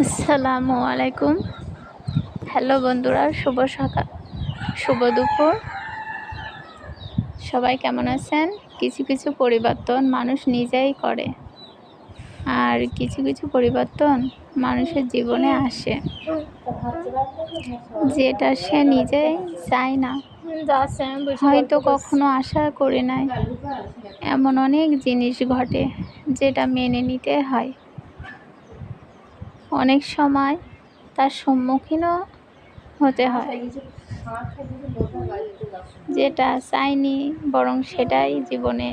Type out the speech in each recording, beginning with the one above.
আসসালামু আলাইকুম। হ্যালো বন্ধুরা, শুভ সকাল, শুভ দুপুর। সবাই কেমন আছেন? কিছু কিছু পরিবর্তন মানুষ নিজেই করে, আর কিছু কিছু পরিবর্তন মানুষের জীবনে আসে যেটা সে নিজেই চায় না, হয়তো কখনো আশা করে নাই। এমন অনেক জিনিস ঘটে যেটা মেনে নিতে হয়, অনেক সময় তার সম্মুখীনও হতে হয়। যেটা চাইনি বরং সেটাই জীবনে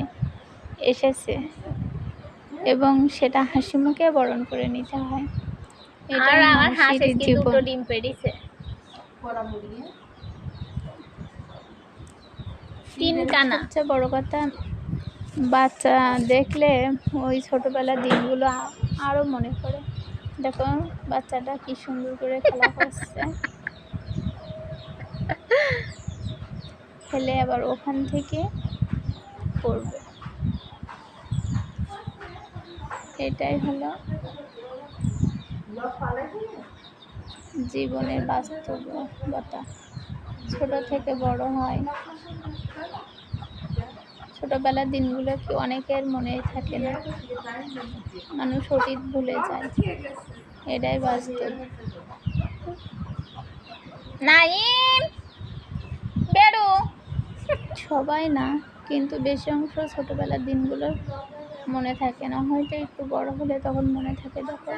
এসেছে, এবং সেটা হাসি মুখে বরণ করে নিতে হয়। এটাই মানুষের জীবন। সবচেয়ে বড় কথা, বাচ্চা দেখলে ওই ছোটবেলার দিনগুলো আরো মনে পড়ে। দেখো বাচ্চাটা কি সুন্দর করে খেলা করছে, খেলে আবার ওখান থেকে পড়বে। এটাই হলো জীবনের বাস্তবতা। ছোট থেকে বড় হয়, ছোটবেলার দিনগুলো কি অনেকের মনেই থাকে না, মানুষ অতীত ভুলে যায়। এটাই বাস্তব। সবাই না, কিন্তু বেশি অংশ ছোটবেলার দিনগুলো মনে থাকে না, হয়তো একটু বড় হলে তখন মনে থাকে। দেখো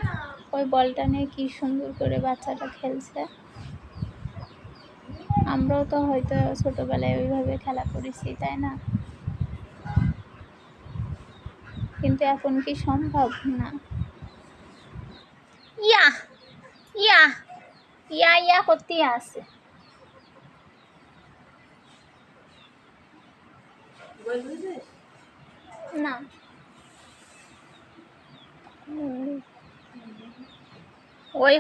ওই বলটা নিয়ে কি সুন্দর করে বাচ্চাটা খেলছে। আমরাও তো হয়তো ছোটবেলায় ওইভাবে খেলা করেছি, তাই না? কিন্তু এখন কি সম্ভব? না। ইয়া ইয়া ইয়া ইয়া করতে আছে না। ওই